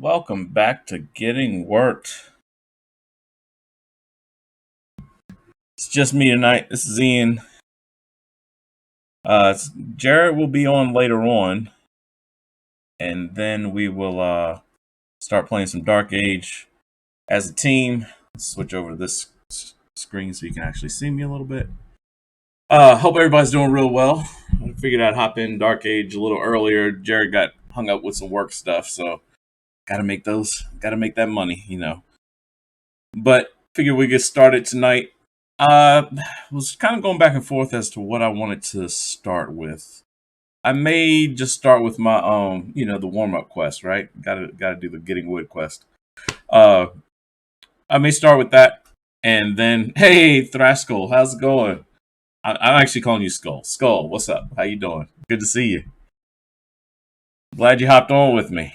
Welcome back to Getting Worked. It's just me tonight. This is Ian. Jarrett will be on later on, and then we will start playing some Dark Age as a team. Let's switch over to this screen so you can actually see me a little bit. Hope everybody's doing real well. I figured I'd hop in Dark Age a little earlier. Jarrett got hung up with some work stuff, so gotta make that money, But figured we get started tonight. Was kind of going back and forth as to what I wanted to start with. I may just start with my the warm up quest, right? Gotta do the getting wood quest. Uh, I may start with that, and then hey, Thraskull, how's it going? I'm actually calling you Skull. Skull, what's up? How you doing? Good to see you. Glad you hopped on with me.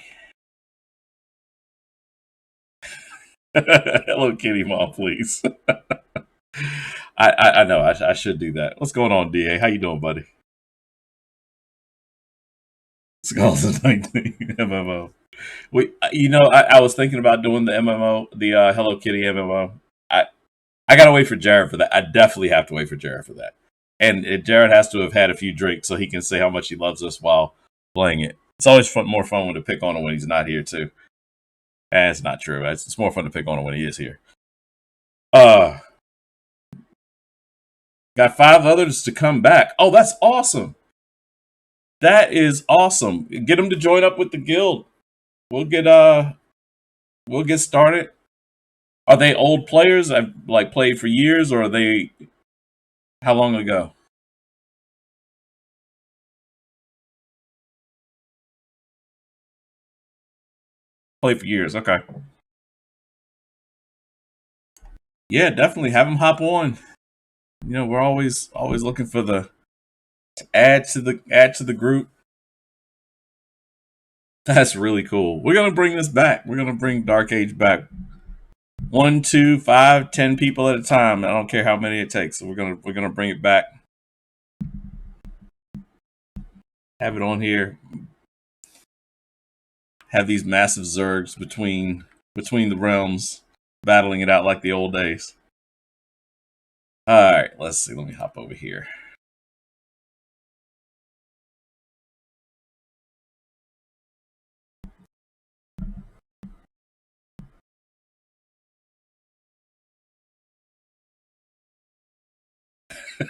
Hello, Kitty Mom, please. I know I should do that. What's going on, Da? How you doing, buddy? Skulls and 19 MMO. I was thinking about doing the MMO, the Hello Kitty MMO. I gotta wait for Jarrett for that. I definitely have to wait for Jarrett for that. And Jarrett has to have had a few drinks so he can say how much he loves us while playing it. It's always more fun to pick on him when he's not here too. And it's not true. It's more fun to pick on him when he is here. Uh, got 5 others to come back. Oh, that's awesome. That is awesome. Get them to join up with the guild. We'll get started. Are they old players? I've played for years, or are they? How long ago? Played for years. Okay. Yeah, definitely have them hop on. We're always looking for the add to the group. That's really cool. We're gonna bring this back. We're gonna bring Dark Age back. 1, 2, 5, 10 people at a time. I don't care how many it takes. So we're gonna bring it back. Have it on here. Have these massive zergs between the realms, battling it out like the old days. All right, let's see. Let me hop over here.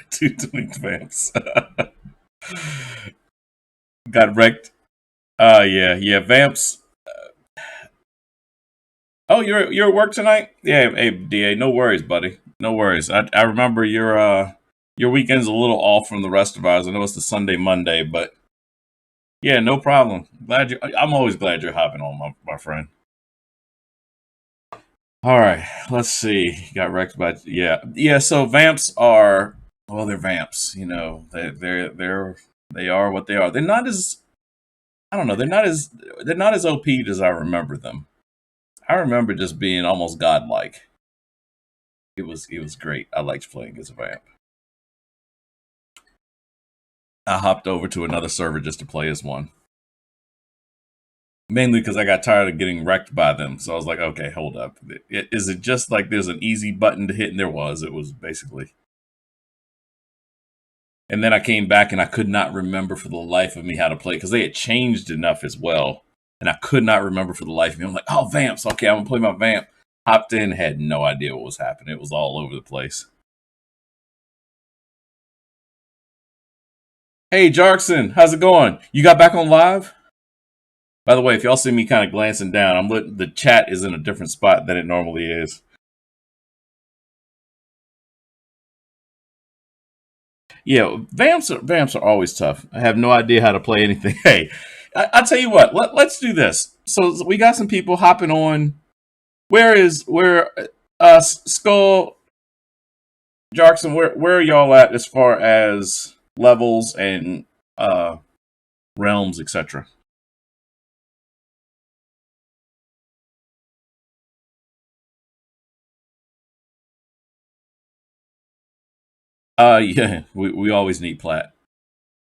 Two twink vamps. Got wrecked. Yeah, vamps. Oh, you're at work tonight? Yeah, hey, Da, no worries, buddy. No worries. I remember your weekend's a little off from the rest of ours. I know it's the Sunday Monday, but yeah, no problem. I'm always glad you're hopping on, my friend. All right, let's see. Got wrecked by yeah. So vamps are they're vamps. They are what they are. They're not as I don't know. They're not as OP'd as I remember them. I remember just being almost godlike. It was great. I liked playing as a vamp. I hopped over to another server just to play as one. mainly because I got tired of getting wrecked by them. So I was like, okay, hold up. Is it just like there's an easy button to hit? And there was. It was basically. And then I came back and I could not remember for the life of me how to play because they had changed enough as well. And I could not remember for the life of me. I'm like, oh, vamps. Okay, I'm going to play my vamp. Hopped in, had no idea what was happening. It was all over the place. Hey, Jarkson, how's it going? You got back on live? By the way, if y'all see me kind of glancing down, the chat is in a different spot than it normally is. Yeah, vamps are always tough. I have no idea how to play anything. Hey, I'll tell you what. Let's do this. So we got some people hopping on. Where Skull Jarkson? Where are y'all at as far as levels and uh realms, etc.? Yeah, we always need plat.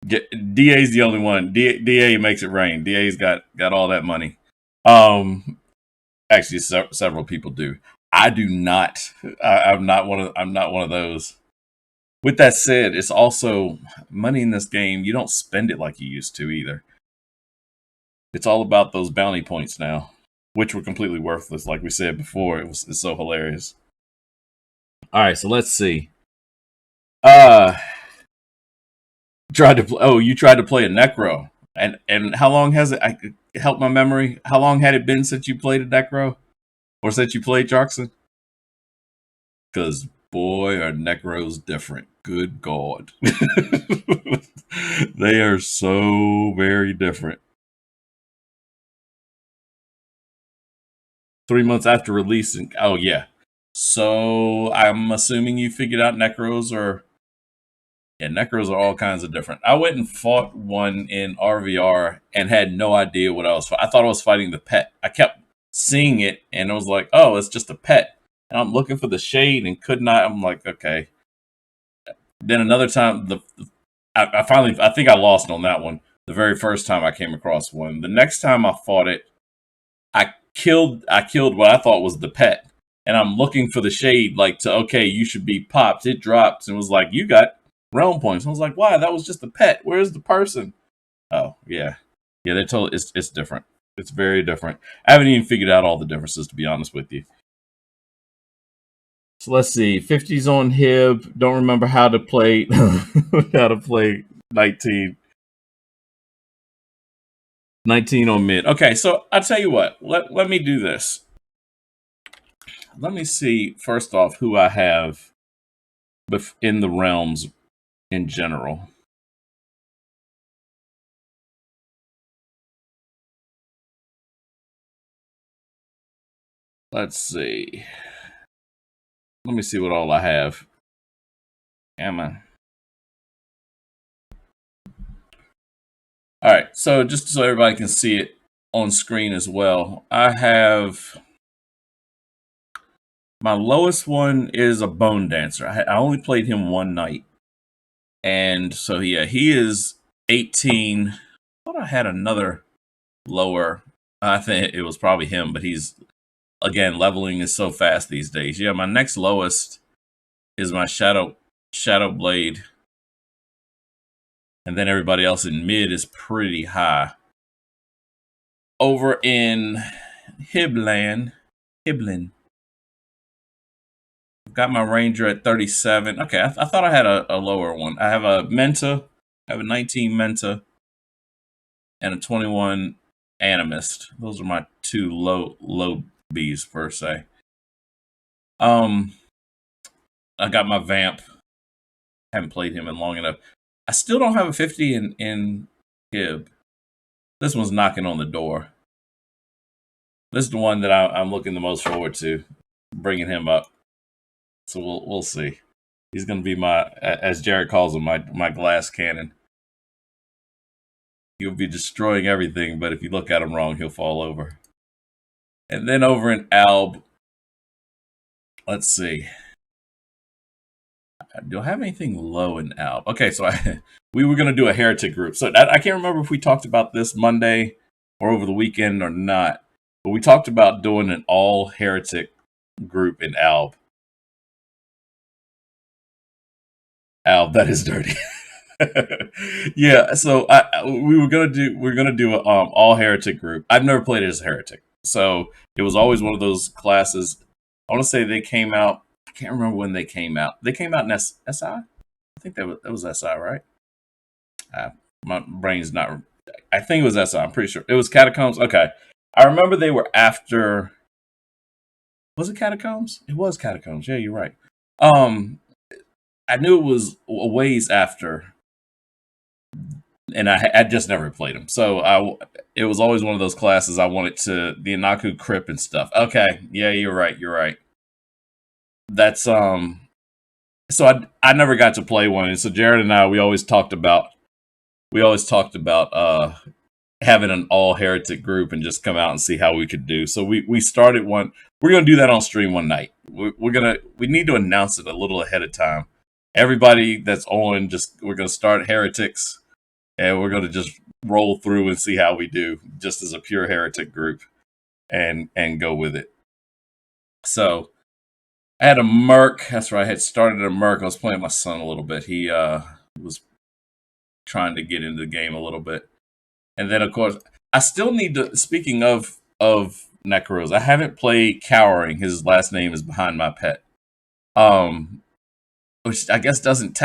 DA's the only one. DA makes it rain. DA's got all that money. Um, Actually, several people do. I do not. I'm not one of those. With that said, it's also money in this game. You don't spend it like you used to either. It's all about those bounty points now, which were completely worthless. Like we said before, it's so hilarious. All right, so let's see. Uh, you tried to play a necro, and how long has it? Help my memory. How long had it been since you played a necro, or since you played Jarkson? Because boy, are necros different. Good God, they are so very different. 3 months after releasing. Oh yeah. So I'm assuming you figured out necros are. Yeah, necros are all kinds of different. I went and fought one in RVR and had no idea what I was. I thought I was fighting the pet. I kept seeing it and I was like, "Oh, it's just a pet." And I'm looking for the shade and could not. I'm like, okay. Then another time, I finally, I think I lost on that one. The very first time I came across one. The next time I fought it, I killed what I thought was the pet, and I'm looking for the shade, like to okay, you should be popped. It drops and was like, you got realm points. I was like, why? That was just the pet. Where's the person? Oh yeah, yeah. They're totally. It's different. It's very different. I haven't even figured out all the differences to be honest with you. So let's see. 50s on Hib. Don't remember how to play how to play 19. 19 on mid. Okay, so I'll tell you what. Let me do this. Let me see first off who I have in the realms in general. Let's see. Let me see what all I have. Am I? All right. So just so everybody can see it on screen as well, I have my lowest one is a bone dancer. I only played him one night, and so yeah, he is 18. I thought I had another lower. I think it was probably him, but he's again leveling is so fast these days. Yeah, my next lowest is my shadow blade, and then everybody else in mid is pretty high. Over in Hiblin, I've got my ranger at 37. Okay, I thought I had a lower one. I have a Menta, I have a 19 Menta, and a 21 Animist. Those are my two low Bs per se. I got my Vamp. Haven't played him in long enough. I still don't have a 50 in Hib. This one's knocking on the door. This is the one that I'm looking the most forward to, bringing him up. So we'll see. He's going to be my, as Jarrett calls him, my glass cannon. He'll be destroying everything, but if you look at him wrong, he'll fall over. And then over in Alb, let's see. Do I have anything low in Alb? Okay, so we were going to do a heretic group. So I can't remember if we talked about this Monday or over the weekend or not. But we talked about doing an all heretic group in Alb. Alb, that is dirty. Yeah, so we're gonna do a all heretic group. I've never played it as a heretic, so it was always one of those classes. I want to say they came out. I can't remember when they came out. They came out in SI. I think that was SI, right? Uh, my brain's not. I think it was SI. I'm pretty sure it was Catacombs. Okay, I remember they were after. Was it Catacombs? It was Catacombs. Yeah, you're right. Um, I knew it was a ways after, and I just never played them. So it was always one of those classes I wanted to the Inaku Crypt and stuff. Okay, yeah, you're right. You're right. That's So I never got to play one, and so Jared and I we always talked about having an all heretic group and just come out and see how we could do. So we started one. We're gonna do that on stream one night. We need to announce it a little ahead of time. Everybody that's on, just we're gonna start heretics, and we're gonna just roll through and see how we do, just as a pure heretic group, and go with it. So I had a Merc. That's right. I had started a Merc. I was playing my son a little bit. He was trying to get into the game a little bit. And then, of course, I still need to. Speaking of Necros, I haven't played Cowering. His last name is behind my pet, um, which I guess doesn't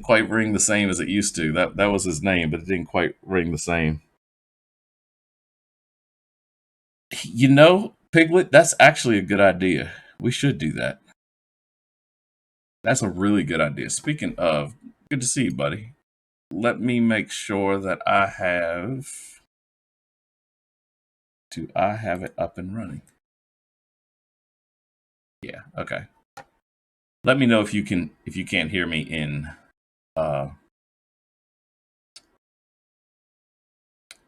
quite ring the same as it used to. That was his name, but it didn't quite ring the same. Piglet, that's actually a good idea. We should do that. That's a really good idea. Speaking of, good to see you, buddy. Let me make sure that I have. Do I have it up and running? Yeah. Okay. Let me know if you can't hear me in uh,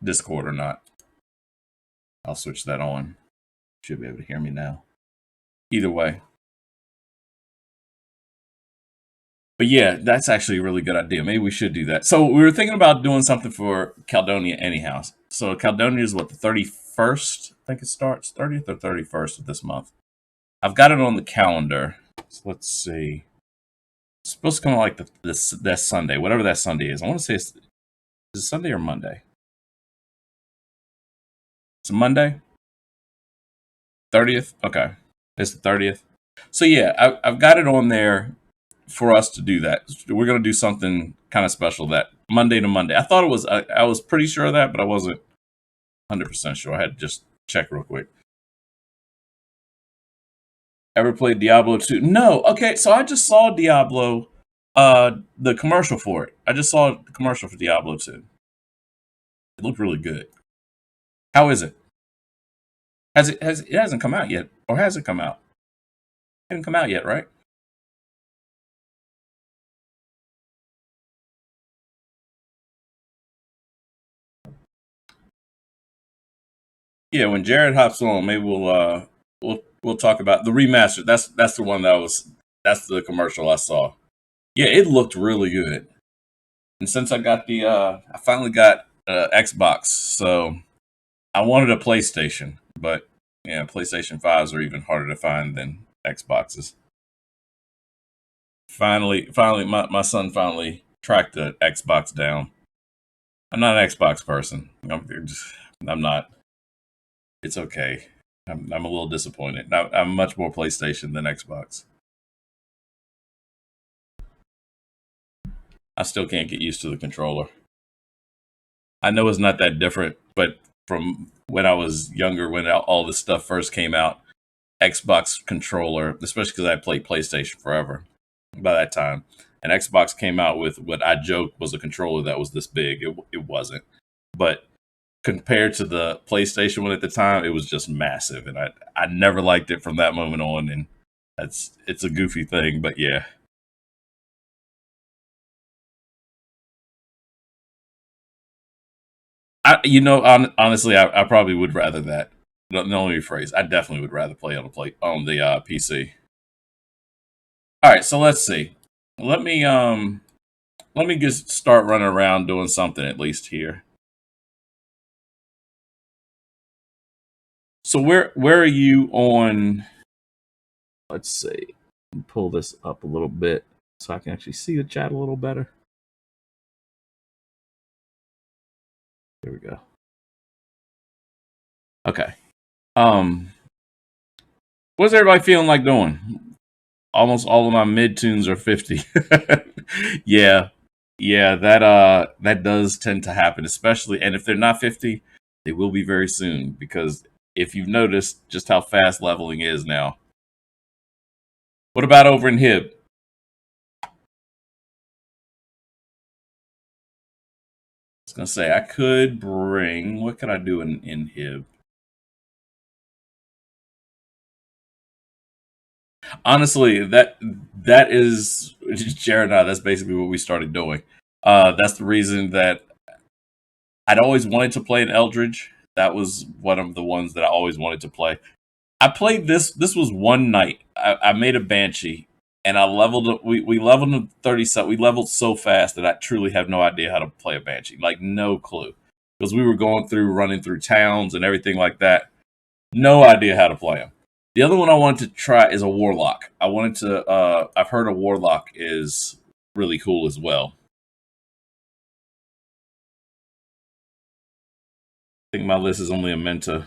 Discord or not. I'll switch that on. Should be able to hear me now. Either way. But yeah, that's actually a really good idea. Maybe we should do that. So we were thinking about doing something for Caledonia anyhow. So Caledonia is what, the 31st? I think it starts 30th or 31st of this month. I've got it on the calendar. So let's see. It's supposed to come like that Sunday, whatever that Sunday is. I want to say is it Sunday or Monday? It's a Monday? 30th? Okay. It's the 30th. So yeah, I've got it on there for us to do that. We're going to do something kind of special that Monday to Monday. I thought it was, I was pretty sure of that, but I wasn't 100% sure. I had to just check real quick. Ever played Diablo 2? No. Okay, so I just saw Diablo, the commercial for it. I just saw the commercial for Diablo 2. It looked really good. How is it? It hasn't come out yet, or has it come out? It hasn't come out yet, right? Yeah, when Jared hops on, maybe we'll talk about the remaster. That's the one that's the commercial I saw. Yeah, it looked really good. And since I finally got Xbox, so I wanted a PlayStation, but yeah, PlayStation 5s are even harder to find than Xboxes. Finally, my son finally tracked the Xbox down. I'm not an Xbox person. I'm not. It's okay. I'm a little disappointed. I'm much more PlayStation than Xbox. I still can't get used to the controller. I know it's not that different, but from when I was younger, when all this stuff first came out, Xbox controller, especially because I played PlayStation forever by that time, and Xbox came out with what I joked was a controller that was this big. It wasn't, but compared to the PlayStation one at the time, it was just massive, and I never liked it from that moment on. And it's a goofy thing, but yeah. Honestly, I probably would rather that. No, let me rephrase. I definitely would rather play on the PC. All right, so let's see. Let me let me just start running around doing something at least here. So where are you on? Let's see. Pull this up a little bit so I can actually see the chat a little better. There we go. Okay. What's everybody feeling like doing? Almost all of my mid tunes are 50. Yeah. Yeah, that does tend to happen, especially, and if they're not 50, they will be very soon, because if you've noticed just how fast leveling is now. What about over in Hib? I was gonna say I could bring, what could I do in Hib? Honestly, that is Jarrett and I, that's basically what we started doing. That's the reason that I'd always wanted to play an Eldridge. That was one of the ones that I always wanted to play. I played this. This was one night. I made a Banshee, and I leveled up. We leveled to 37. We leveled so fast that I truly have no idea how to play a Banshee. Like, no clue. Because we were going through, running through towns and everything like that. No idea how to play them. The other one I wanted to try is a Warlock. I wanted to. I've heard a Warlock is really cool as well. I think my list is only a Menta. I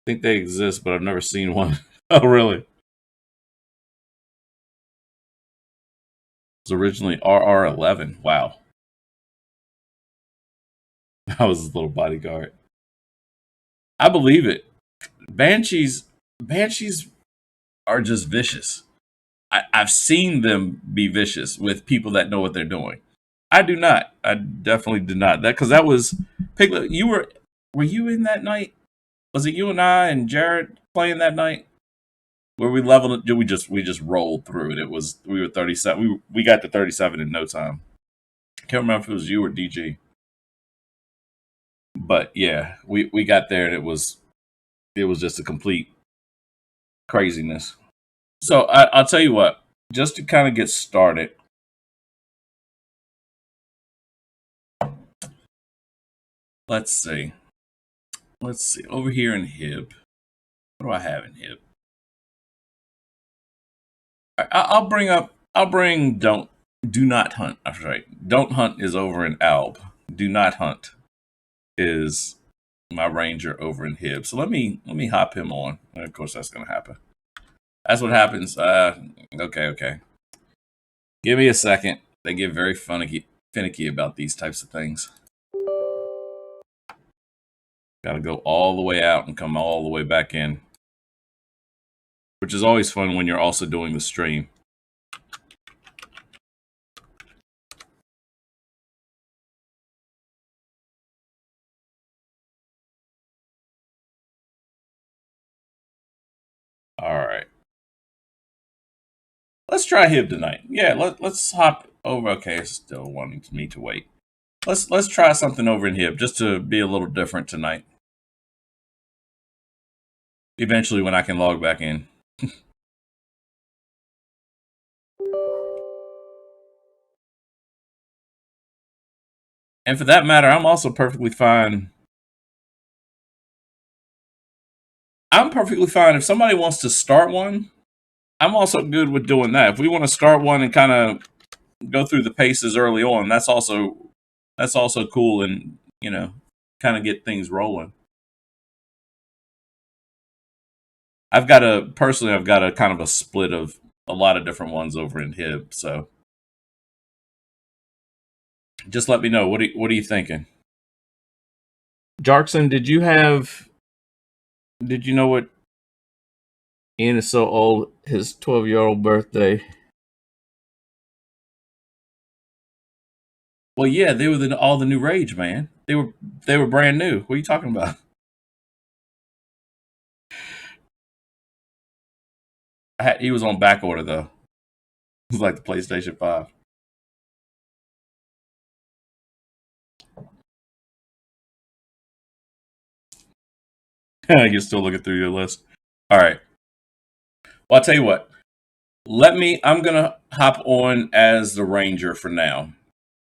think they exist, but I've never seen one. Oh, really? It's originally RR11. Wow. I was his little bodyguard. I believe it. Banshees are just vicious. I've seen them be vicious with people that know what they're doing. I do not. I definitely did not. That, because that was Piglet. Were you in that night? Was it you and I and Jarrett playing that night? Where we leveled it? We just rolled through it. It was, we were 37. We got to 37 in no time. Can't remember if it was you or DG. But yeah, we got there, and it was just a complete craziness. So I'll tell you what, just to kind of get started, let's see. Let's see. Over here in Hib, what do I have in Hib? I'll bring do not hunt. I'm right. Don't hunt is over in Alb. Do not hunt is my ranger over in Hib. So let me hop him on. And of course, that's gonna happen. That's what happens. Okay. Give me a second. They get very finicky about these types of things. Got to go all the way out and come all the way back in, which is always fun when you're also doing the stream. All right. Let's try Hib tonight. Yeah, let's hop over. Okay, it's still wanting me to wait. Let's try something over in Hib just to be a little different tonight. Eventually, when I can log back in. And for that matter, I'm also perfectly fine. I'm perfectly fine if somebody wants to start one. I'm also good with doing that. If we want to start one and kind of go through the paces early on, that's also cool, and kind of get things rolling. I've got a kind of a split of a lot of different ones over in Hib, so just let me know. What are you thinking? Jarkson, did you know what Ian is so old, his 12-year-old birthday? Well, yeah, they were all the new rage, man. They were brand new. What are you talking about? He was on back order though. It was like the PlayStation 5. You're still looking through your list. All right. Well, I'll tell you what. I'm gonna hop on as the ranger for now,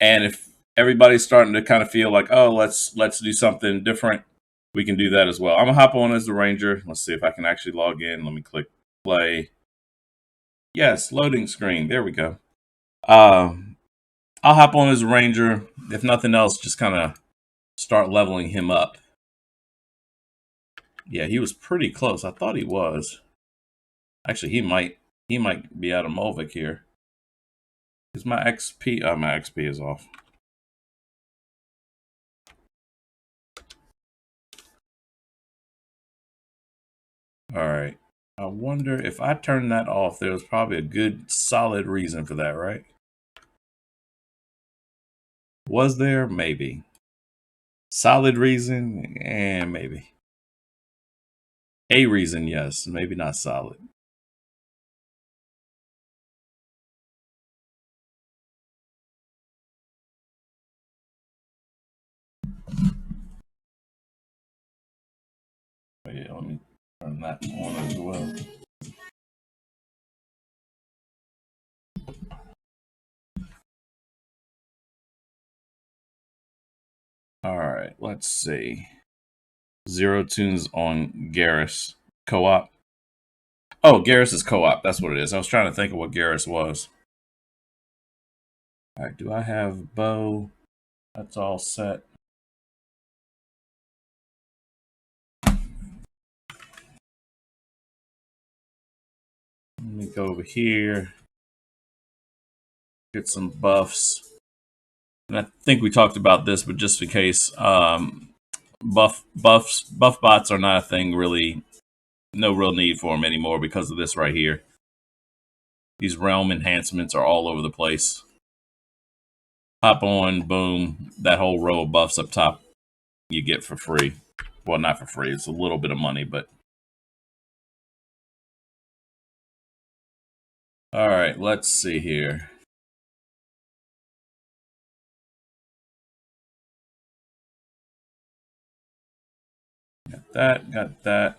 and if everybody's starting to kind of feel like, oh, let's do something different, we can do that as well. I'm gonna hop on as the ranger. Let's see if I can actually log in. Let me click play. Yes, loading screen. There we go. I'll hop on as a ranger. If nothing else, just kind of start leveling him up. Yeah, he was pretty close. I thought he was. Actually, he might be out of Molvik here. Is my XP? Oh, my XP is off. All right. I wonder if I turn that off, there was probably a good solid reason for that, right? Was there? Maybe. Solid reason? And maybe. A reason, yes. Maybe not solid. But yeah, let me turn that on as well. All right, let's see. Zero tunes on Garrus co-op. Oh, Garrus is co-op. That's what it is. I was trying to think of what Garrus was. All right, do I have bow? That's all set. Let me go over here. Get some buffs. And I think we talked about this, but just in case, buff bots are not a thing really. No real need for them anymore because of this right here. These realm enhancements are all over the place. Hop on, boom, that whole row of buffs up top you get for free. Well, not for free. It's a little bit of money, but all right. Let's see here. Got that. Got that.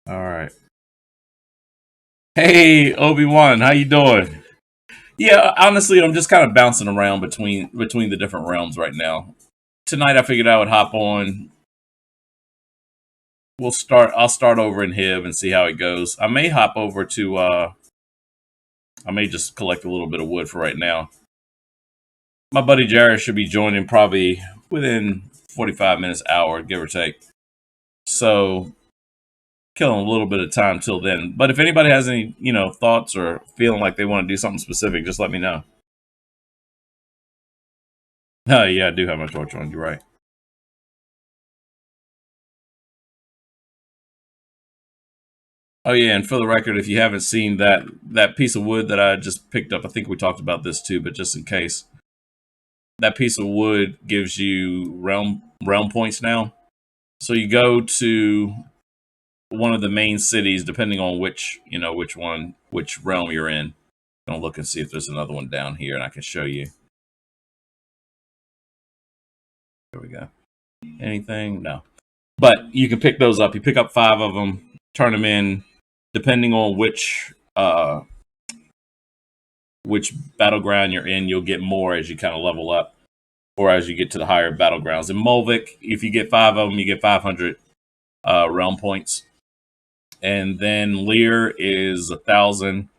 All right. Hey, Obi-Wan, how you doing? Yeah, honestly, I'm just kind of bouncing around between the different realms right now. Tonight, I figured I would hop on. I'll start over in Hib and see how it goes. I may hop over to. I may just collect a little bit of wood for right now. My buddy Jarrett should be joining probably within 45 minutes, hour, give or take. So, killing a little bit of time till then. But if anybody has any, thoughts or feeling like they want to do something specific, just let me know. Oh, yeah, I do have my torch on. You're right. Oh yeah, and for the record, if you haven't seen that piece of wood that I just picked up, I think we talked about this too, but just in case, that piece of wood gives you realm points now. So you go to one of the main cities, depending on which which realm you're in. I'm gonna look and see if there's another one down here, and I can show you. There we go. Anything? No. But you can pick those up. You pick up 5 of them, turn them in, depending on which battleground you're in, you'll get more as you kind of level up, or as you get to the higher battlegrounds. In Molvik, if you get 5 of them, you get 500 realm points, and then Lear is 1,000,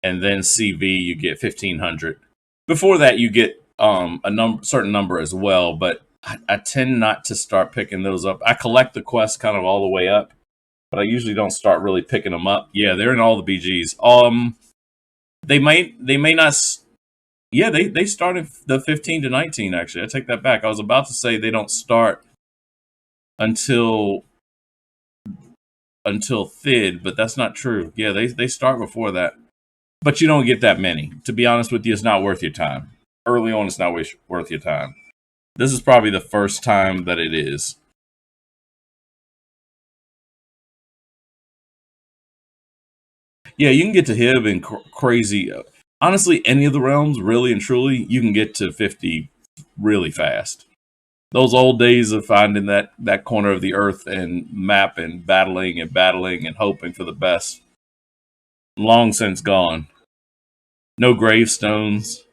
and then CV you get 1,500. Before that, you get certain number as well, but I tend not to start picking those up. I collect the quests kind of all the way up, but I usually don't start really picking them up. Yeah, they're in all the BGs. They may not. Yeah, they started the 15 to 19. Actually, I take that back. I was about to say they don't start until Thid, but that's not true. Yeah, they start before that, but you don't get that many. To be honest with you, it's not worth your time. Early on, it's not worth your time. This is probably the first time that it is. Yeah, you can get to Hib and crazy. Honestly, any of the realms, really and truly, you can get to 50 really fast. Those old days of finding that corner of the earth and map and battling and hoping for the best, long since gone. No gravestones.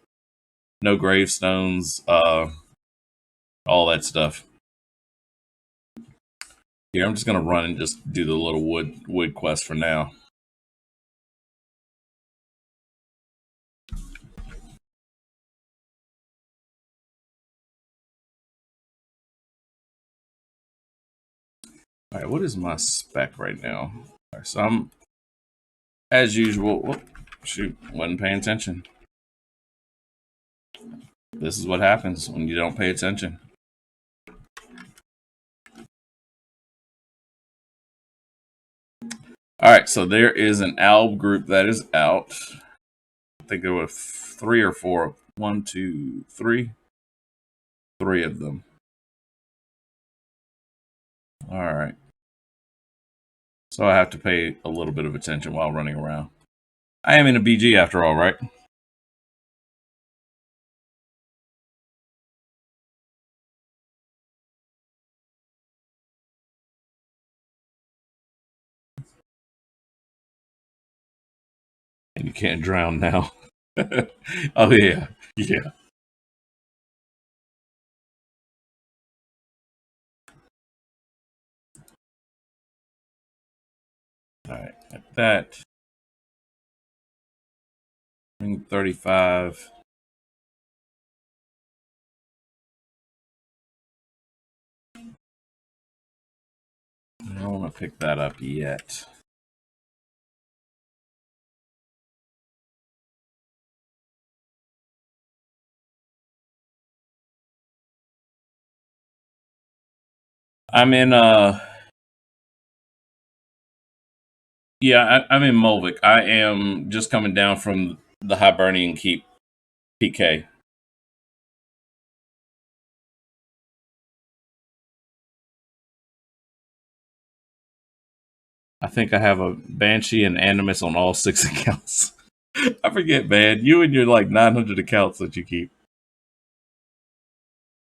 no gravestones, all that stuff. Here, I'm just gonna run and just do the little wood quest for now. All right, what is my spec right now? All right, so I'm, as usual. Whoop, shoot, wasn't paying attention. This is what happens when you don't pay attention. All right, so there is an alb group that is out. I think there were 3 or 4. 1, 2, 3. 3 of them. All right. So I have to pay a little bit of attention while running around. I am in a BG after all, right? And you can't drown now. Oh, yeah. Yeah. All right. At that, 35. I don't want to pick that up yet. I'm in yeah, I'm in Mulvik. I am just coming down from the Hibernian Keep PK. I think I have a Banshee and Animus on all 6 accounts. I forget, man. You and your like 900 accounts that you keep.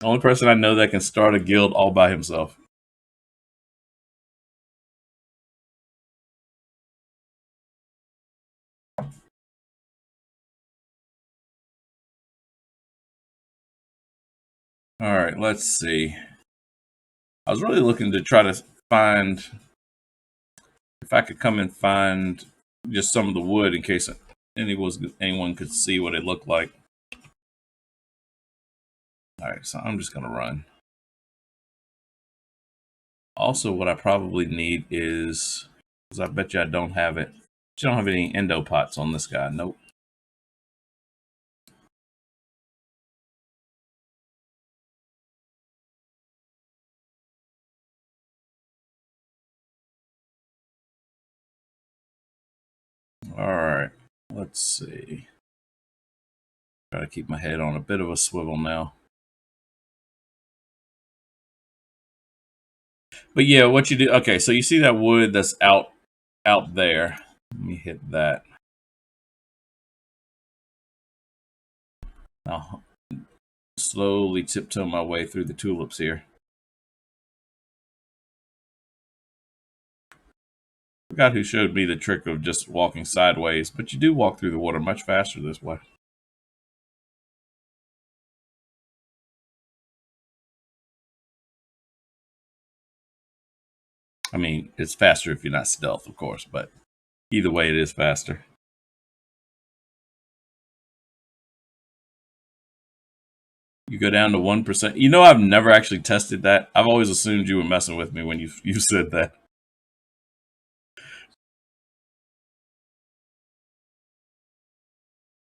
The only person I know that can start a guild all by himself. All right, let's see. I was really looking to try to find if I could come and find just some of the wood in case anyone could see what it looked like. All right, so I'm just gonna run. Also, what I probably need is, because I bet you I don't have it. You don't have any endo pots on this guy. Nope. All right, let's see. Try to keep my head on a bit of a swivel now. But yeah, what you do? Okay, so you see that wood that's out there. Let me hit that. I'll slowly tiptoe my way through the tulips here. Forgot who showed me the trick of just walking sideways, but you do walk through the water much faster this way. I mean, it's faster if you're not stealth, of course, but either way, it is faster. You go down to 1%. You know, I've never actually tested that. I've always assumed you were messing with me when you said that.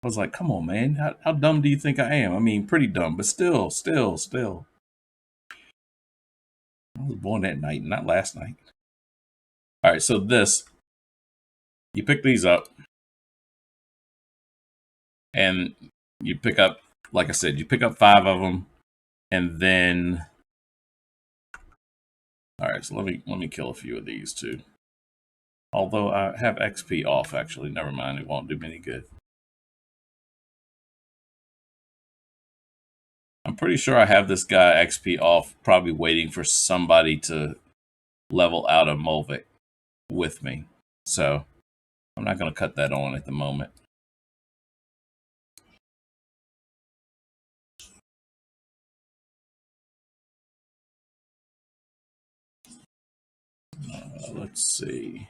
I was like, come on, man. How dumb do you think I am? I mean, pretty dumb, but still. I was born that night, not last night. All right, so you pick these up, and you pick up, like I said, you pick up 5 of them, and then, all right, so let me kill a few of these too. Although I have XP off, actually, never mind, it won't do me any good. I'm pretty sure I have this guy XP off, probably waiting for somebody to level out of Mulvik with me. So I'm not going to cut that on at the moment. Let's see.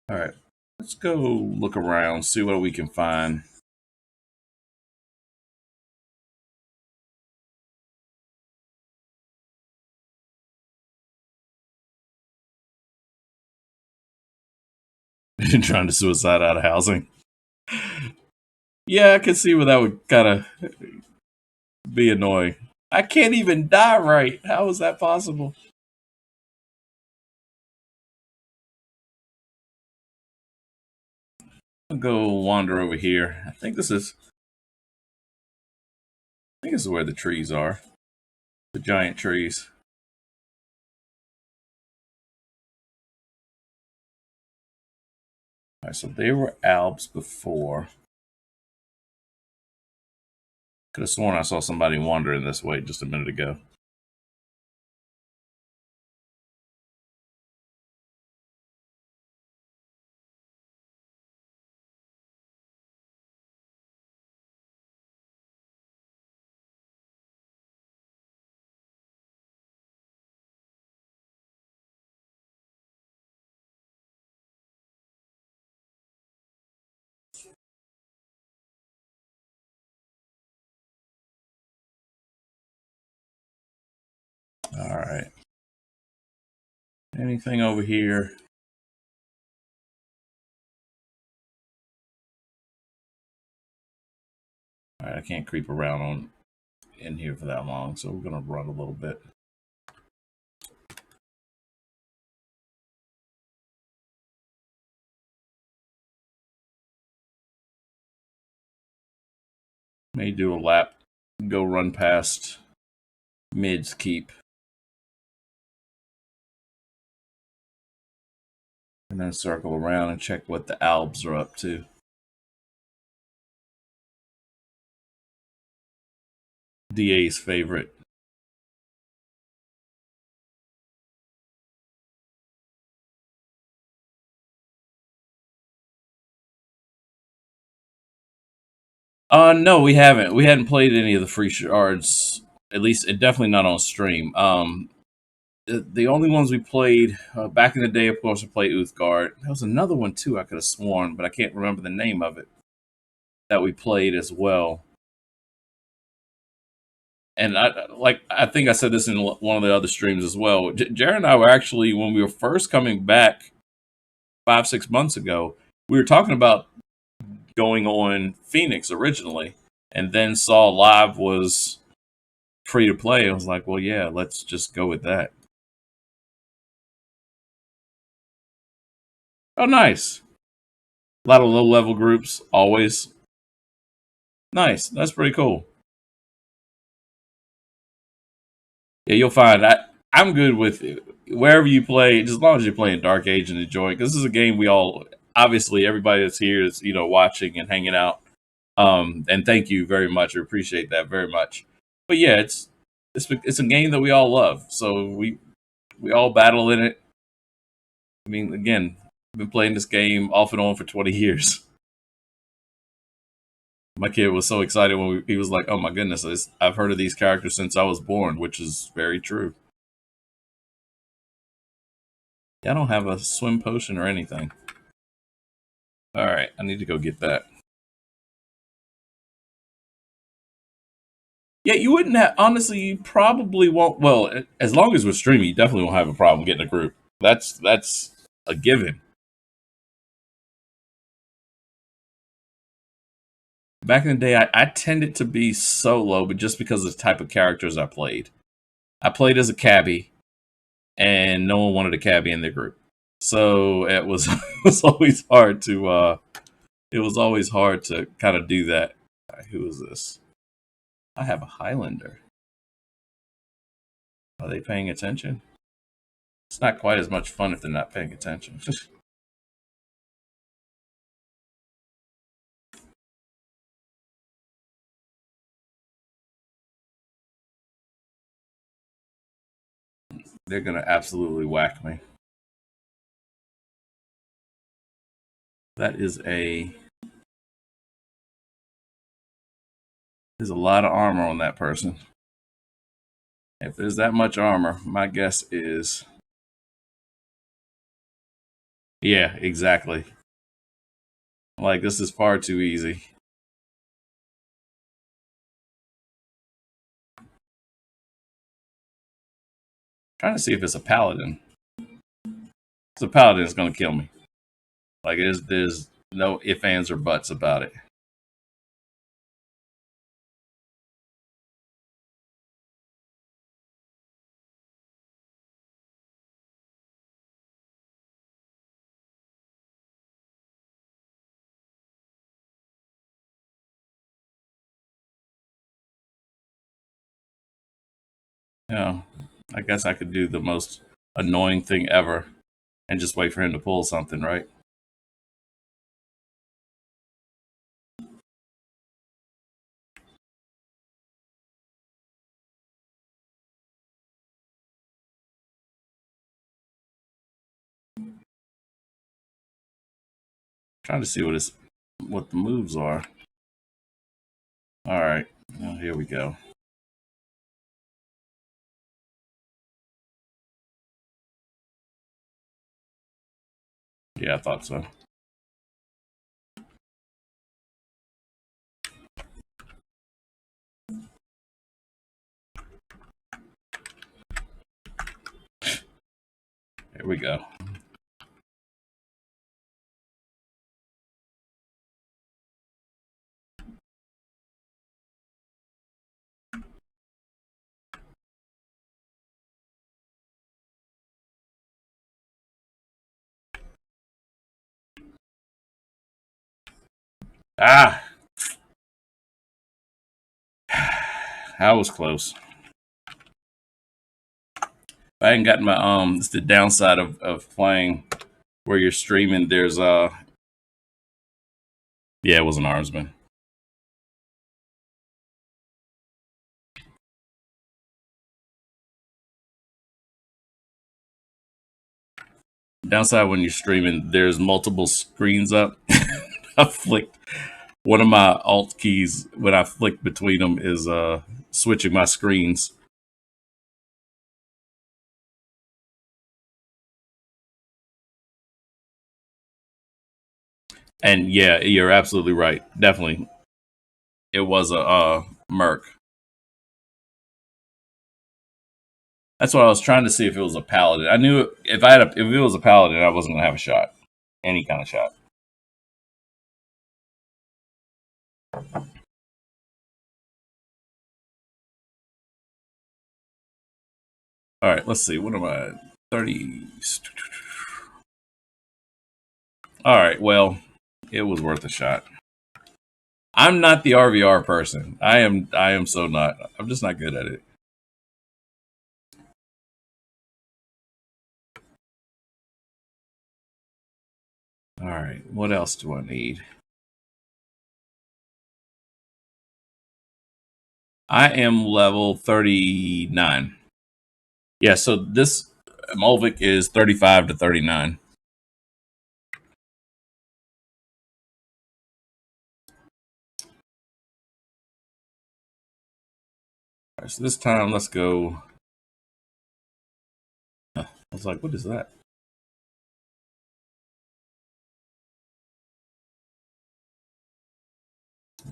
All right, let's go look around, see what we can find. Trying to suicide out of housing. Yeah, I can see where that would kind of be annoying. I can't even die right. How is that possible? I'll go wander over here. I think this is where the trees are. The giant trees. All right, so they were Alps before. Could have sworn I saw somebody wandering this way just a minute ago. All right. Anything over here? All right, I can't creep around on in here for that long, so we're gonna run a little bit. May do a lap, go run past Mid's Keep, and then circle around and check what the Alps are up to. DA's favorite. No, we haven't. We hadn't played any of the free shards. At least, definitely not on stream. The only ones we played back in the day, of course, we played Uthgard. There was another one too. I could have sworn, but I can't remember the name of it that we played as well. And I think I said this in one of the other streams as well. Jarrett and I were actually, when we were first coming back 5-6 months ago, we were talking about going on Phoenix originally, and then saw Live was free to play. I was like, well, yeah, let's just go with that. Oh, nice. A lot of low level groups, always. Nice. That's pretty cool. Yeah, you'll find I'm good with it. Wherever you play, just as long as you're playing Dark Age and enjoying. Because this is a game we all, obviously, everybody that's here is watching and hanging out. And thank you very much. I appreciate that very much. But yeah, it's a game that we all love. So we all battle in it. I mean, again, I've been playing this game off and on for 20 years. My kid was so excited when he was like, "Oh my goodness, I've heard of these characters since I was born," which is very true. Yeah, I don't have a swim potion or anything. All right, I need to go get that. Yeah, you wouldn't have. Honestly, you probably won't. Well, as long as we're streaming, you definitely won't have a problem getting a group. That's a given. Back in the day, I tended to be solo, but just because of the type of characters I played. I played as a cabbie, and no one wanted a cabbie in their group. So it was it was always hard to kind of do that. Who is this? I have a Highlander. Are they paying attention? It's not quite as much fun if they're not paying attention. They're gonna absolutely whack me. That is there's a lot of armor on that person. If there's that much armor, my guess is, yeah, exactly. Like, this is far too easy. Trying to see if it's a paladin. If it's a paladin, it's gonna kill me. Like, there's no ifs, ands, or buts about it. Yeah, I guess I could do the most annoying thing ever and just wait for him to pull something, right? Trying to see what the moves are. All right, well, here we go. Yeah, I thought so. Here we go. Ah, that was close. I hadn't gotten my It's the downside of playing where you're streaming. There's yeah, it was an armsman. Downside when you're streaming, there's multiple screens up. I flicked one of my alt keys when I flick between them is switching my screens. And yeah, you're absolutely right. Definitely, it was a merc. That's what I was trying to see if it was a paladin. I knew if it was a paladin, I wasn't gonna have a shot, any kind of shot. All right, let's see. What am I? 30. All right, well, it was worth a shot. I'm not the RVR person. I am so not. I'm just not good at it. All right, what else do I need? I am level 39. Yeah, so this Mulvic is 35 to 39. All right, so this time let's go. I was like, what is that?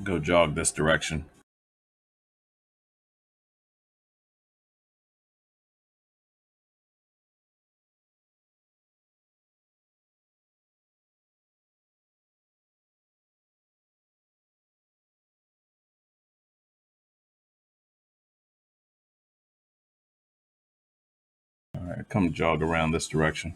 Go jog this direction. All right, come jog around this direction.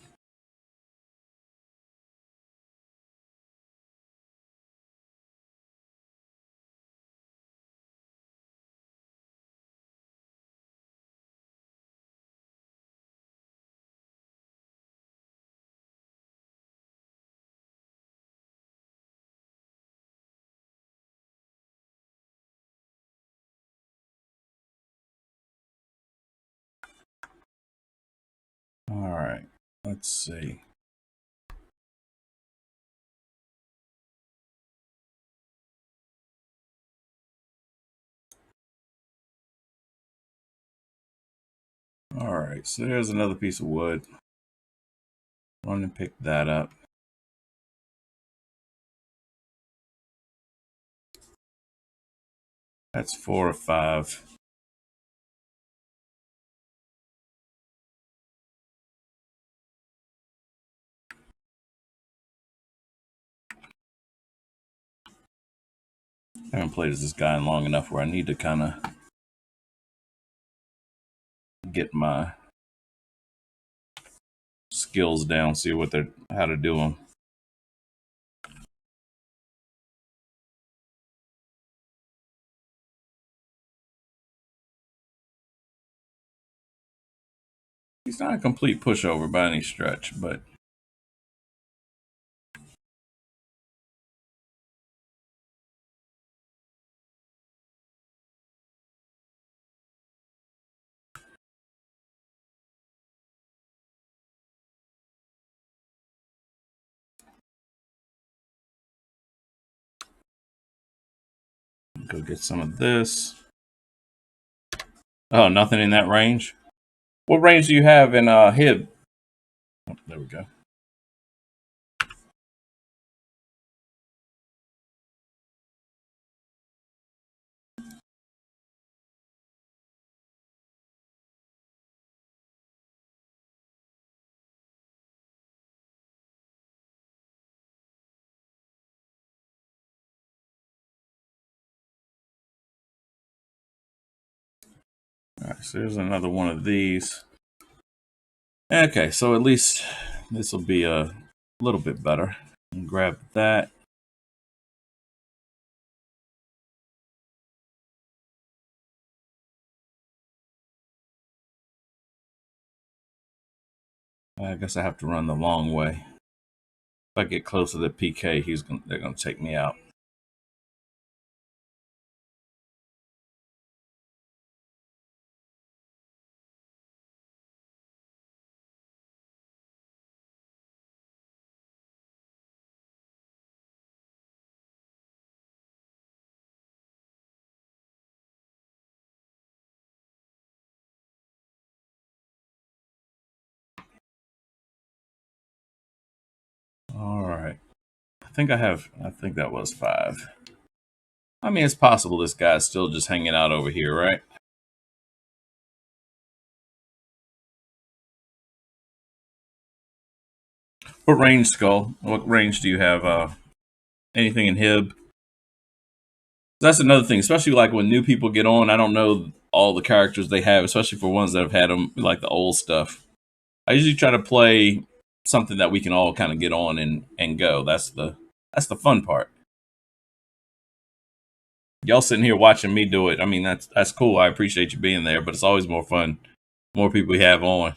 All right, let's see. All right, so there's another piece of wood. Run and pick that up. That's 4 or 5. I haven't played as this guy in long enough where I need to kind of get my skills down, see what they're how to do them. He's not a complete pushover by any stretch, but go get some of this. Oh, nothing in that range. What range do you have in Hib? Oh, there we go. All right, so here's another one of these. Okay, so at least this will be a little bit better. Grab that. I guess I have to run the long way. If I get close to the PK, they're gonna take me out. All right. I think that was 5. I mean, it's possible this guy's still just hanging out over here, right? What range, Skull? What range do you have? Anything in Hib? That's another thing, especially like when new people get on. I don't know all the characters they have, especially for ones that have had them, like the old stuff. I usually try to play something that we can all kind of get on and go. That's the fun part. Y'all sitting here watching me do it. I mean, that's cool. I appreciate you being there, but it's always more fun. More people we have on.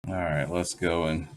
All right, let's go and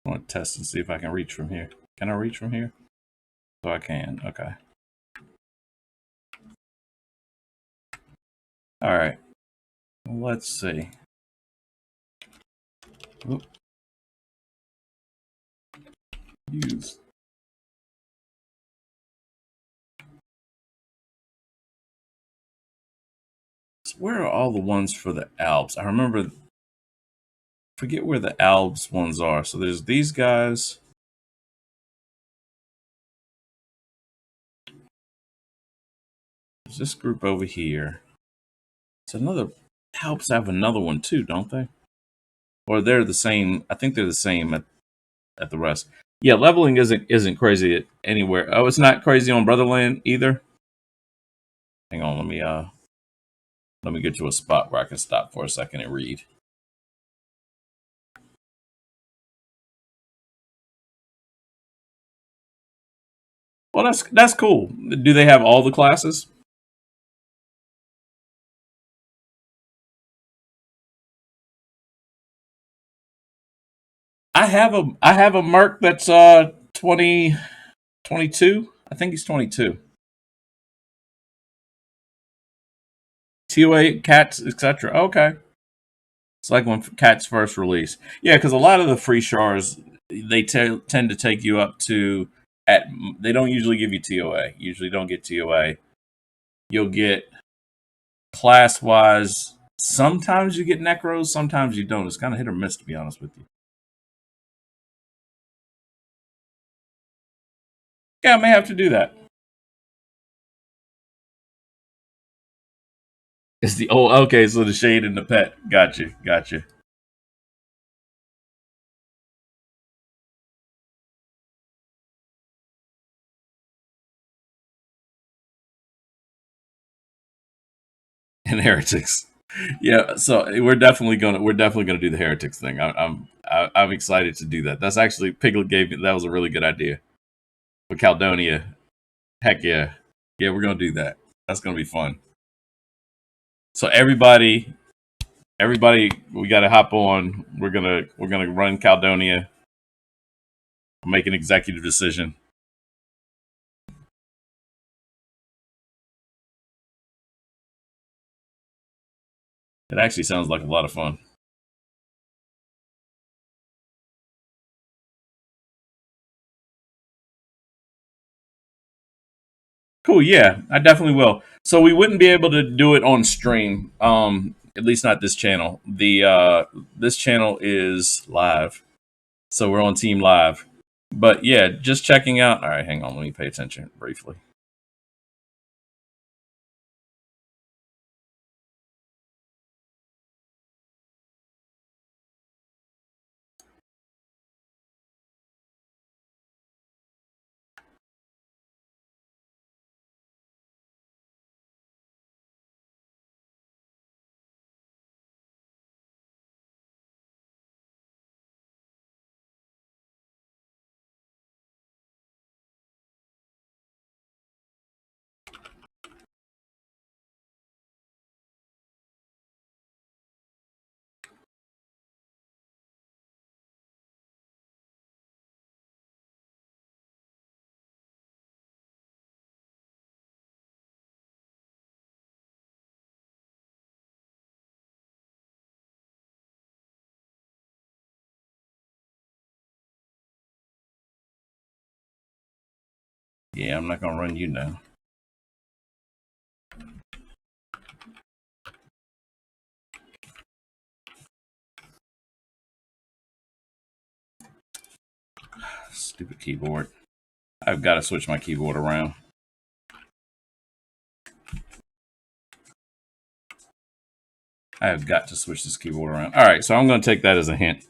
I want to test and see if I can reach from here. Can I reach from here? So I can. Okay. All right. Let's see. Oop. Use. where are all the ones for the Alps? I remember, forget where the Alps ones are. So there's these guys. There's this group over here. It's another. Alps have another one too, don't they? Or they're the same. I think they're the same at the rest. Yeah, leveling isn't crazy anywhere. Oh, it's not crazy on Brotherland either. Hang on, let me get to a spot where I can stop for a second and read. Well, that's cool. Do they have all the classes? I have a Merc that's 20 22. I think he's 22. TOA cats etc. Okay, it's like when cats first release. Yeah, because a lot of the free shars they tend to take you up to at. They don't usually give you TOA. Usually don't get TOA. You'll get class wise. Sometimes you get necros. Sometimes you don't. It's kind of hit or miss, to be honest with you. Yeah, I may have to do that. It's the okay. So the shade and the pet. Gotcha. Gotcha. And heretics. Yeah, so we're definitely gonna do the heretics thing. I'm excited to do that. That's actually Piglet gave me that was a really good idea for Caldonia. Heck yeah, yeah, we're gonna do that. That's gonna be fun. So everybody, we got to hop on. We're gonna run Caldonia. Make an executive decision. It actually sounds like a lot of fun. Cool. Yeah, I definitely will. So we wouldn't be able to do it on stream. At least not this channel. The this channel is live, so we're on Team Live. But yeah, just checking out. All right, hang on. Let me pay attention briefly. Yeah, I'm not gonna run you now. Stupid keyboard. I've got to switch my keyboard around. I have got to switch this keyboard around. All right, so I'm going to take that as a hint.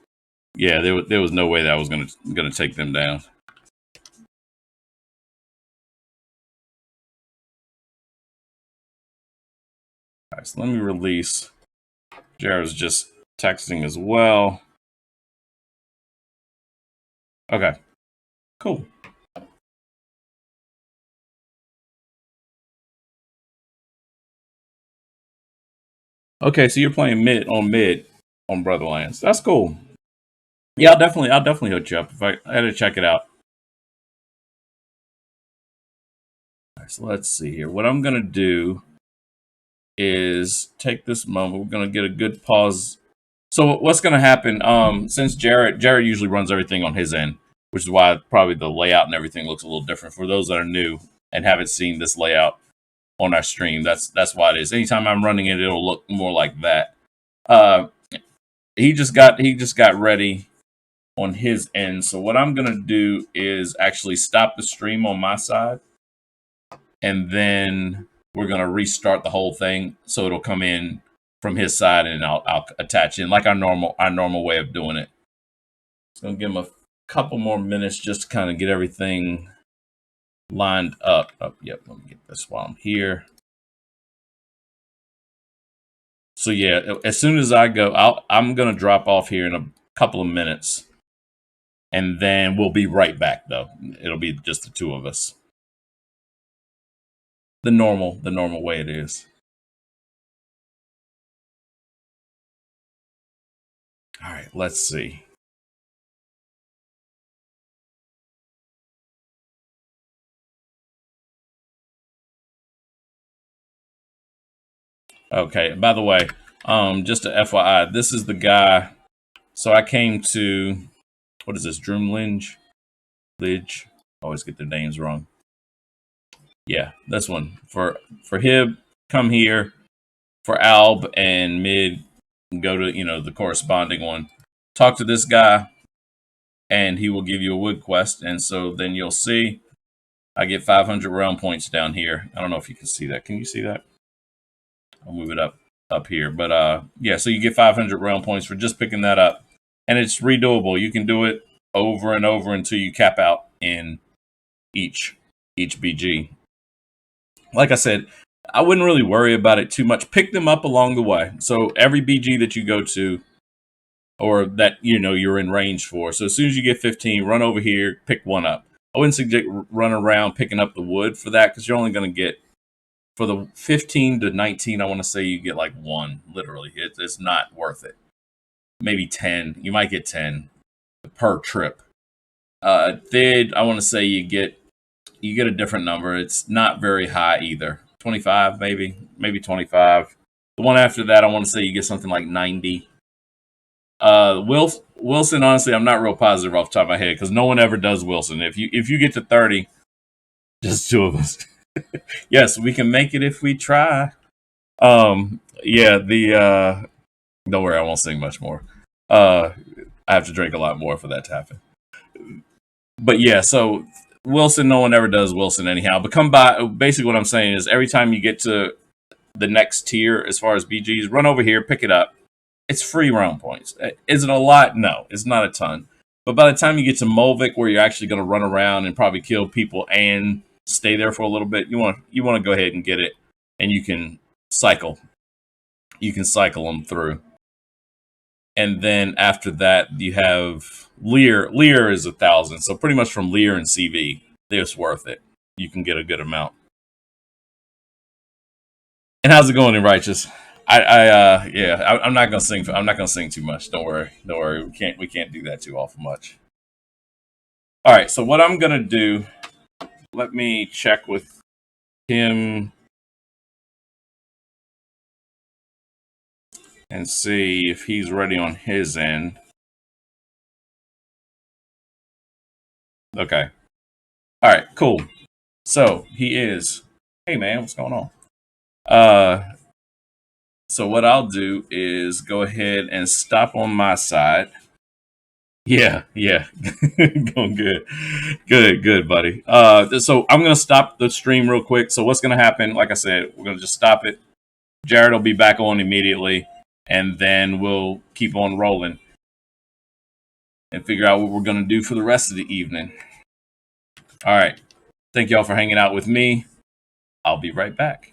Yeah, there was no way that I was gonna take them down. All right, so let me release. Jarrett's just texting as well. Okay, cool. Okay, so you're playing mid on Brotherlands. That's cool. Yeah, I'll definitely hook you up if I had to check it out. All right, so let's see here. What I'm gonna do is take this moment. We're gonna get a good pause. So what's gonna happen? Since Jarrett usually runs everything on his end, which is why probably the layout and everything looks a little different for those that are new and haven't seen this layout. on our stream. That's why it is. Anytime I'm running it, it'll look more like that. Uh, he just got ready on his end. So what I'm gonna do is actually stop the stream on my side, and then we're gonna restart the whole thing so it'll come in from his side, and I'll attach in like our normal way of doing it. It's gonna give him a couple more minutes just to kind of get everything lined up. Oh, yep, let me get this while I'm here. So yeah, as soon as I go, I'm gonna drop off here in a couple of minutes, and then we'll be right back. Though it'll be just the two of us. The normal way it is. All right, let's see. Okay, by the way, just a FYI, this is the guy. So I came to, what is this, Droomlinge? Lidge. Always get their names wrong. Yeah, this one. For Hib, come here. For Alb and Mid, go to, the corresponding one. Talk to this guy, and he will give you a wood quest. And so then you'll see I get 500 realm points down here. I don't know if you can see that. Can you see that? I'll move it up here. But yeah, so you get 500 realm points for just picking that up. And it's redoable. You can do it over and over until you cap out in each BG. Like I said, I wouldn't really worry about it too much. Pick them up along the way. So every BG that you go to, or that you're in range for. So as soon as you get 15, run over here, pick one up. I wouldn't suggest run around picking up the wood for that, because you're only going to get, for the 15 to 19, I want to say you get like one. Literally, it's not worth it. Maybe 10. You might get 10 per trip. Thid, I want to say you get a different number. It's not very high either. 25, maybe 25. The one after that, I want to say you get something like 90. Wilson, honestly, I'm not real positive off the top of my head, because no one ever does Wilson. If you get to 30, just two of us. Yes, we can make it if we try. Yeah, don't worry, I won't sing much more. I have to drink a lot more for that to happen. But yeah, so Wilson, no one ever does Wilson anyhow. But come by. Basically, what I'm saying is, every time you get to the next tier as far as BGs, run over here, pick it up. It's free round points. Is it a lot? No, it's not a ton. But by the time you get to Molvik, where you're actually going to run around and probably kill people and stay there for a little bit, you want to go ahead and get it, and you can cycle. You can cycle them through. And then after that, you have Lear. Lear is 1,000. So pretty much from Lear and CV, it's worth it. You can get a good amount. And how's it going in Righteous? I'm not gonna sing. I'm not gonna sing too much. Don't worry. We can't do that too awful much. All right. So what I'm gonna do? Let me check with him and see if he's ready on his end. Okay. All right. Cool. So he is. Hey man, what's going on? So what I'll do is go ahead and stop on my side. Yeah. Going good, buddy. So I'm gonna stop the stream real quick. So what's gonna happen? Like I said, we're gonna just stop it. Jarrett will be back on immediately, and then we'll keep on rolling and figure out what we're gonna do for the rest of the evening. All right. Thank y'all for hanging out with me. I'll be right back.